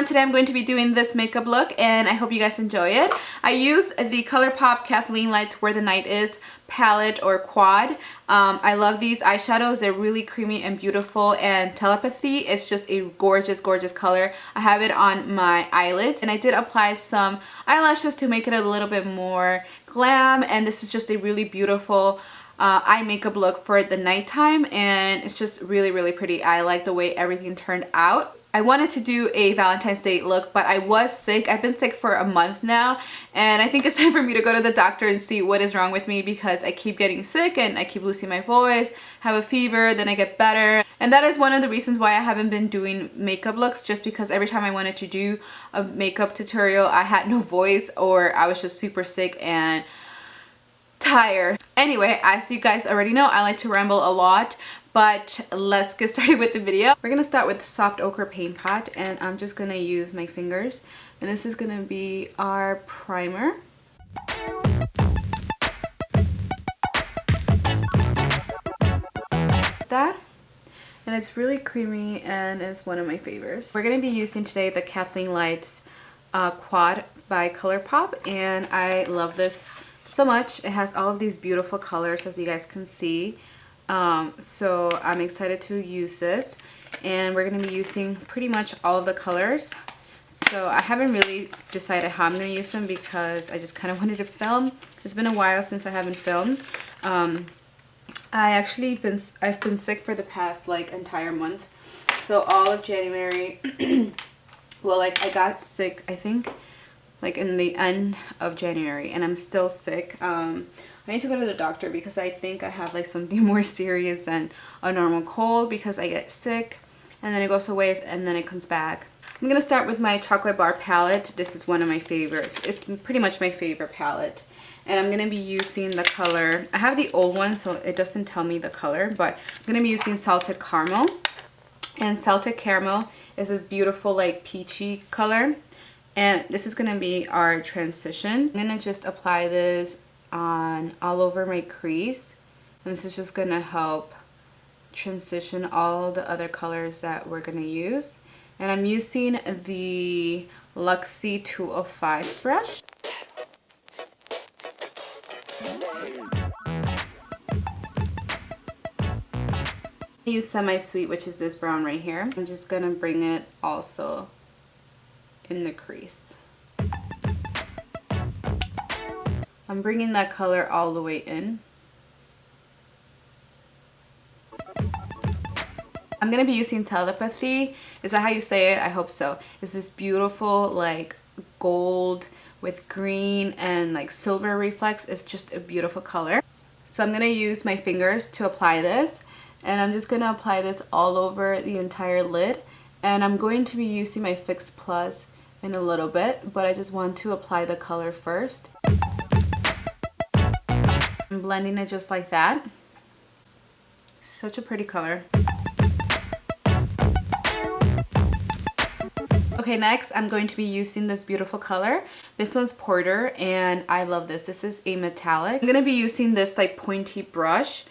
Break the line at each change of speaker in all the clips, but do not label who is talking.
Today I'm going to be doing this makeup look and I hope you guys enjoy it. I use the Colourpop KathleenLights Where the Night Is palette or quad. I love these eyeshadows. They're really creamy and beautiful, and Telepathy is just a gorgeous color. I have it on my eyelids and I did apply some eyelashes to make it a little bit more glam, and this is just a really beautiful eye makeup look for the nighttime, and it's just really pretty. I like the way everything turned out. I wanted to do a Valentine's Day look, but I was sick. I've been sick for a month now, and I think it's time for me to go to the doctor and see what is wrong with me, because I keep getting sick and I keep losing my voice, have a fever, then I get better. And that is one of the reasons why I haven't been doing makeup looks, just because every time I wanted to do a makeup tutorial, I had no voice or I was just super sick and tired. Anyway, as you guys already know, I like to ramble a lot, but let's get started with the video. We're gonna start with the soft ochre paint pot, and I'm just gonna use my fingers, and this is gonna be our primer. That, and it's really creamy and is one of my favorites. We're gonna be using today the KathleenLights quad by Colourpop, and I love this so much. It has all of these beautiful colors, as you guys can see. So I'm excited to use this, and we're going to be using pretty much all of the colors. So I haven't really decided how I'm going to use them, because I just kind of wanted to film. It's been a while since I haven't filmed. I've been sick for the past like entire month. So all of January, well, like I got sick, I think like in the end of January, and I'm still sick. I need to go to the doctor because I think I have like something more serious than a normal cold, because I get sick and then it goes away and then it comes back. I'm going to start with my chocolate bar palette. This is one of my favorites. It's pretty much my favorite palette. And I'm going to be using the color, I have the old one so it doesn't tell me the color, but I'm going to be using Salted Caramel. And Salted Caramel is this beautiful like peachy color. And this is going to be our transition. I'm going to just apply this on all over my crease, and this is just going to help transition all the other colors that we're going to use. And I'm using the Luxie 205 brush. I use Semi-Sweet, which is this brown right here. I'm just going to bring it also in the crease. I'm bringing that color all the way in. I'm going to be using Telepathy. Is that how you say it? I hope so. It's this beautiful like gold with green and like silver reflex. It's just a beautiful color. So I'm going to use my fingers to apply this. And I'm just going to apply this all over the entire lid. And I'm going to be using my Fix Plus in a little bit, but I just want to apply the color first. I'm blending it just like that. Such a pretty color. Okay, next I'm going to be using this beautiful color. This one's Porter, and I love this. This is a metallic. I'm going to be using this like pointy brush.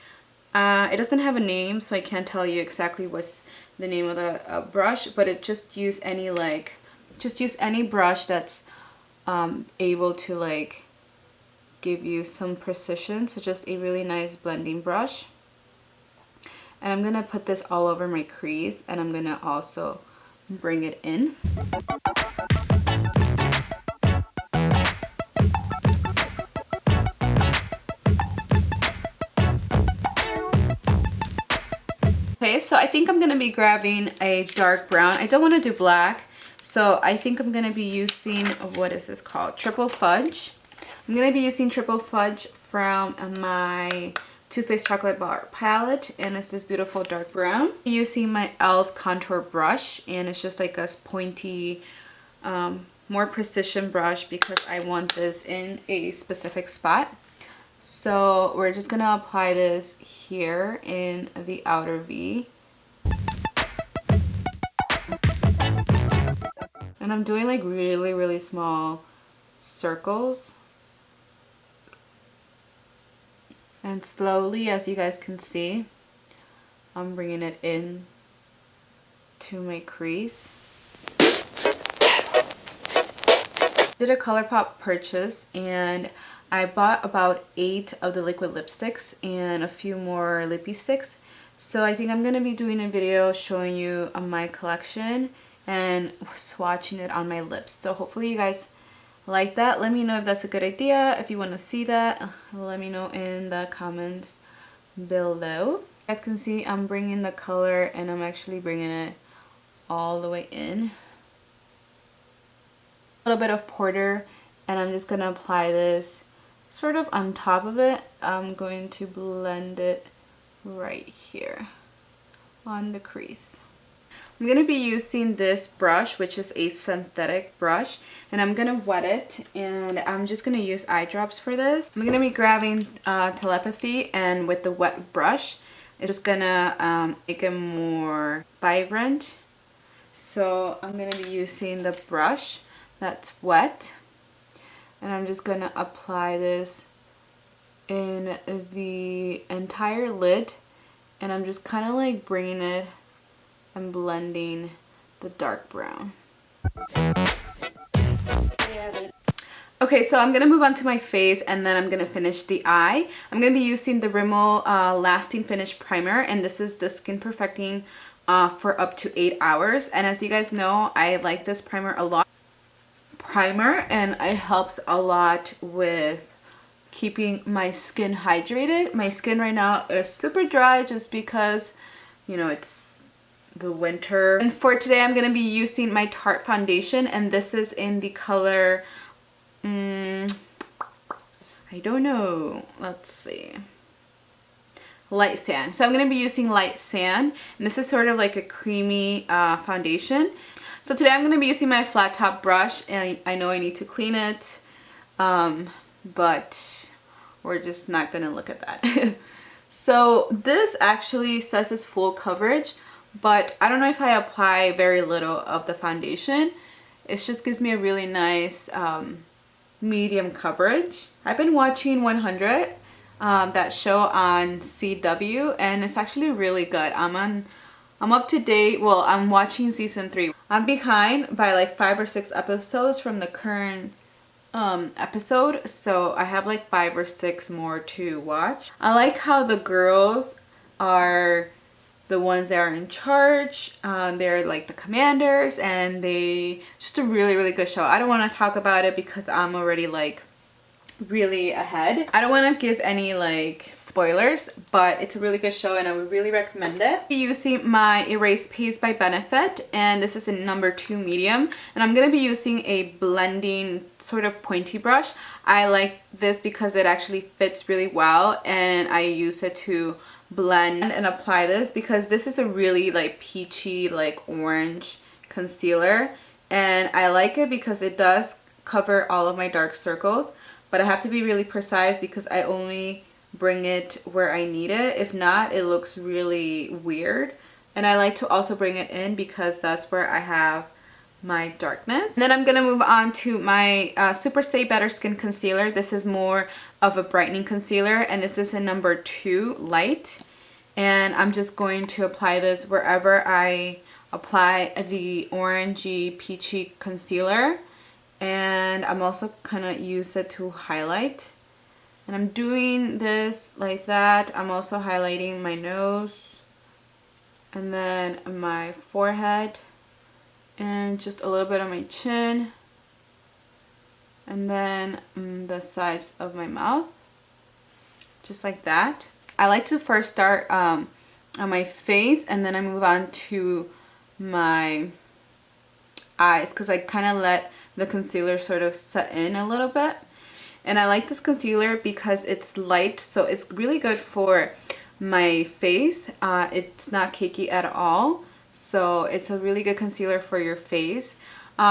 It doesn't have a name, so I can't tell you exactly what's the name of the brush, but it just use any brush that's able to like give you some precision. So just a really nice blending brush. And I'm gonna put this all over my crease, and I'm gonna also bring it in. Okay, so I think I'm gonna be grabbing a dark brown. I don't want to do black, so I think I'm gonna be using, what is this called? Triple Fudge. I'm going to be using Triple Fudge from my TooFaced Chocolate Bar palette, and it's this beautiful dark brown. I'm using my e.l.f. contour brush, and it's just like a pointy, more precision brush, because I want this in a specific spot. So we're just going to apply this here in the outer V. And I'm doing like really, really small circles. And slowly, as you guys can see, I'm bringing it in to my crease. Did a Colourpop purchase and I bought about 8 of the liquid lipsticks and a few more lippy sticks. So I think I'm going to be doing a video showing you my collection and swatching it on my lips. So hopefully you guys like that. Let me know if that's a good idea. If you want to see that, let me know in the comments below. You guys can see I'm bringing the color and I'm actually bringing it all the way in. A little bit of Porter, and I'm just going to apply this sort of on top of it. I'm going to blend it right here on the crease. I'm going to be using this brush, which is a synthetic brush, and I'm going to wet it, and I'm just going to use eye drops for this. I'm going to be grabbing Telepathy, and with the wet brush, it's just going to make it more vibrant. So I'm going to be using the brush that's wet, and I'm just going to apply this in the entire lid, and I'm just kind of like bringing it and blending the dark brown. Okay, so I'm going to move on to my face, and then I'm going to finish the eye. I'm going to be using the Rimmel Lasting Finish Primer, and this is the Skin Perfecting for up to 8 hours. And as you guys know, I like this primer a lot. And it helps a lot with keeping my skin hydrated. My skin right now is super dry just because, you know, it's the winter. And for today I'm going to be using my Tarte foundation, and this is in the color I don't know, let's see, Light Sand. So I'm going to be using Light Sand, and this is sort of like a creamy foundation. So today I'm going to be using my flat top brush, and I know I need to clean it, but we're just not going to look at that. So this actually says it's full coverage, but I don't know if I apply very little of the foundation. It just gives me a really nice medium coverage. I've been watching 100, that show on CW, and it's actually really good. I'm up to date. Well, I'm watching season 3. I'm behind by like 5 or 6 episodes from the current episode, so I have like 5 or 6 more to watch. I like how the girls are the ones that are in charge. They're like the commanders, and they just a really, really good show. I don't want to talk about it because I'm already like really ahead. I don't want to give any like spoilers, but it's a really good show and I would really recommend it. I'm using my Erase Paste by Benefit, and this is in number 2 medium, and I'm going to be using a blending sort of pointy brush. I like this because it actually fits really well, and I use it to blend and apply this because this is a really like peachy, like orange concealer, and I like it because it does cover all of my dark circles. But I have to be really precise because I only bring it where I need it. If not, it looks really weird. And I like to also bring it in because that's where I have my darkness. And then I'm going to move on to my SuperStay Better Skin Concealer. This is more of a brightening concealer, and this is in number 2 light. And I'm just going to apply this wherever I apply the orangey peachy concealer. And I'm also gonna use it to highlight, and I'm doing this like that. I'm also highlighting my nose and then my forehead and just a little bit on my chin, and then the sides of my mouth, just like that. I like to first start on my face, and then I move on to my eyes because I kind of let the concealer sort of set in a little bit. And I like this concealer because it's light, so it's really good for my face. It's not cakey at all, so it's a really good concealer for your face.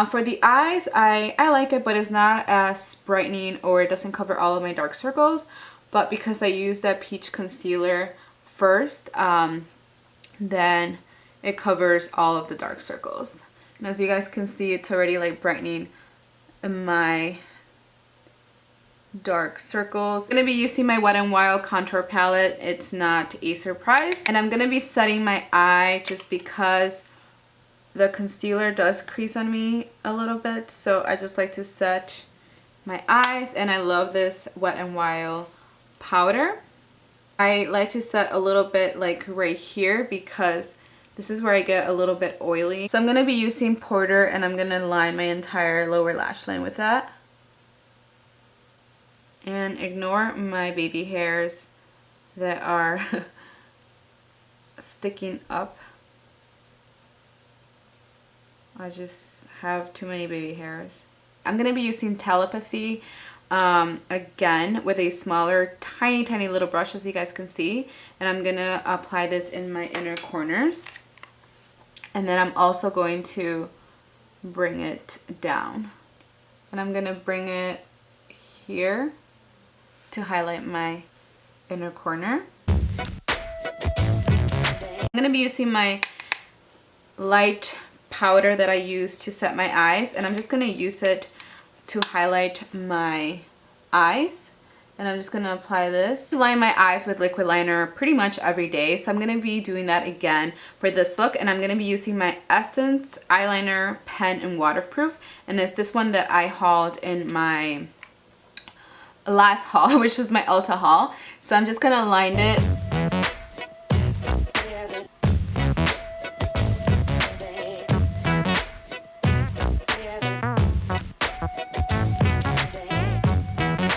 For the eyes, I like it, but it's not as brightening, or it doesn't cover all of my dark circles. But because I use that peach concealer first, then it covers all of the dark circles. And as you guys can see, it's already like brightening my dark circles. I'm going to be using my Wet n Wild contour palette. It's not a surprise. And I'm going to be setting my eye just because the concealer does crease on me a little bit. So I just like to set my eyes, and I love this Wet n Wild powder. I like to set a little bit like right here because this is where I get a little bit oily. So I'm going to be using Porter, and I'm going to line my entire lower lash line with that. And ignore my baby hairs that are sticking up. I just have too many baby hairs. I'm going to be using Telepathy again with a smaller tiny little brush, as you guys can see. And I'm going to apply this in my inner corners. And then I'm also going to bring it down. And I'm going to bring it here to highlight my inner corner. I'm going to be using my light powder that I use to set my eyes, and I'm just going to use it to highlight my eyes. And I'm just going to apply this to line my eyes with liquid liner pretty much every day. So I'm going to be doing that again for this look, and I'm going to be using my Essence eyeliner pen and waterproof, and it's this one that I hauled in my last haul, which was my Ulta haul. So I'm just going to line it.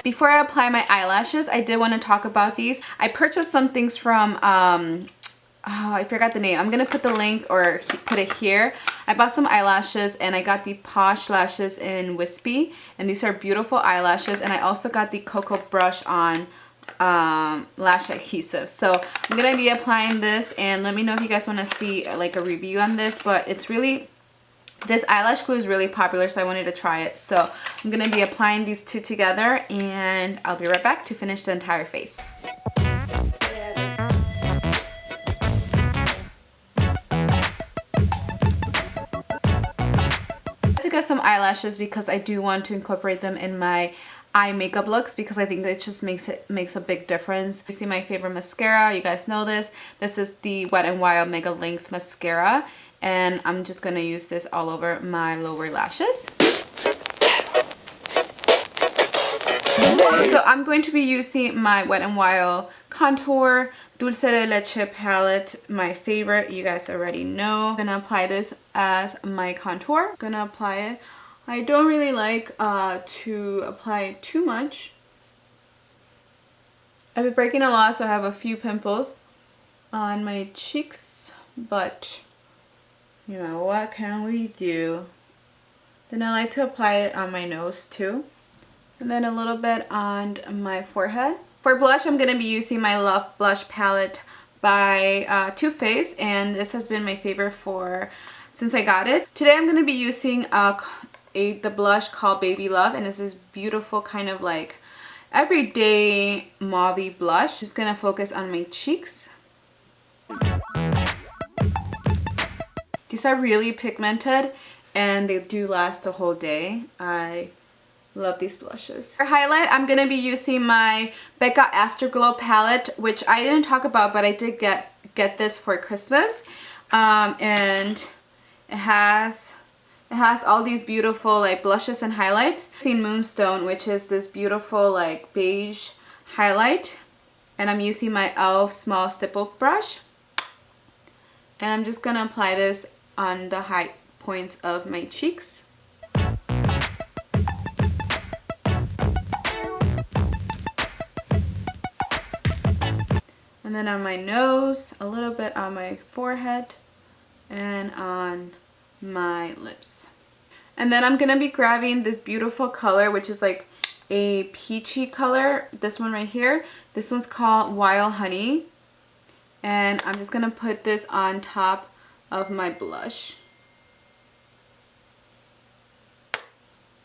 Before I apply my eyelashes, I did want to talk about these. I purchased some things from, I forgot the name. I'm going to put the link or put it here. I bought some eyelashes, and I got the Posh Lashes in Wispy, and these are beautiful eyelashes. And I also got the Koko brush on lash adhesive. So I'm going to be applying this, and let me know if you guys want to see like a review on this, but it's really... This eyelash glue is really popular, so I wanted to try it. So I'm going to be applying these two together, and I'll be right back to finish the entire face. To get some eyelashes because I do want to incorporate them in my eye makeup looks, because I think it just makes a big difference. You see my favorite mascara, you guys know this. This is the Wet n Wild Mega Length Mascara, and I'm just going to use this all over my lower lashes. So I'm going to be using my Wet n Wild Contour Dulce de Leche palette, my favorite, you guys already know. I'm going to apply this as my contour. I'm going to apply it. I don't really like to apply too much. I've been breaking a lot, so I have a few pimples on my cheeks, but you know, what can we do? Then I like to apply it on my nose too, and then a little bit on my forehead. For blush, I'm going to be using my Love Blush palette by TooFaced, and this has been my favorite since I got it. Today I'm going to be using the blush called Baby Love, and this is beautiful kind of like everyday mauve blush. Just going to focus on my cheeks. These are really pigmented, and they do last the whole day. I love these blushes. For highlight, I'm going to be using my Becca Afterglow palette, which I didn't talk about, but I did get this for Christmas. And it has all these beautiful like blushes and highlights. I've seen Moonstone, which is this beautiful like beige highlight. And I'm using my e.l.f. small stipple brush. And I'm just going to apply this on the high points of my cheeks. And then on my nose, a little bit on my forehead, and on my lips. And then I'm going to be grabbing this beautiful color, which is like a peachy color. This one right here. This one's called Wild Honey. And I'm just going to put this on top of my blush.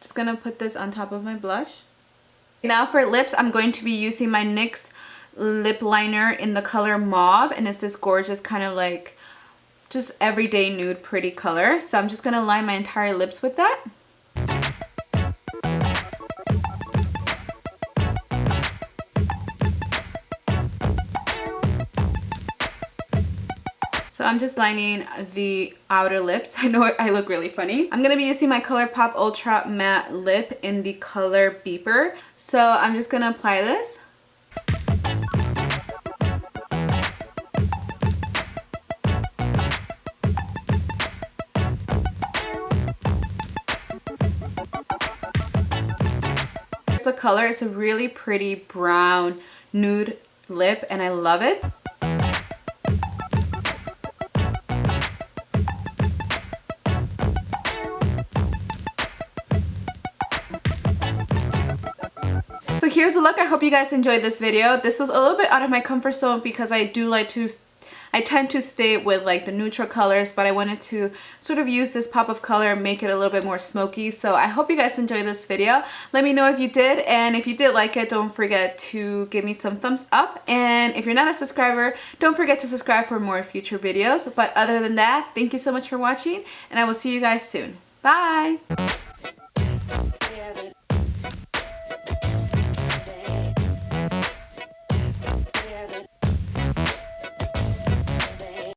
Just going to put this on top of my blush. Now for lips, I'm going to be using my NYX Lipliner in the color Mauve. And it's this gorgeous kind of like just everyday nude pretty color. So I'm just gonna line my entire lips with that. So I'm just lining the outer lips. I know I look really funny. I'm gonna be using my Colourpop Ultra Matte Lip in the color Beeper. So I'm just gonna apply this. The color is a really pretty brown nude lip and I love it. So here's the look. I hope you guys enjoyed this video. This was a little bit out of my comfort zone because I tend to stay with like the neutral colors, but I wanted to sort of use this pop of color and make it a little bit more smoky. So I hope you guys enjoyed this video. Let me know if you did, and if you did like it, don't forget to give me some thumbs up. And if you're not a subscriber, don't forget to subscribe for more future videos. But other than that, thank you so much for watching, and I will see you guys soon. Bye!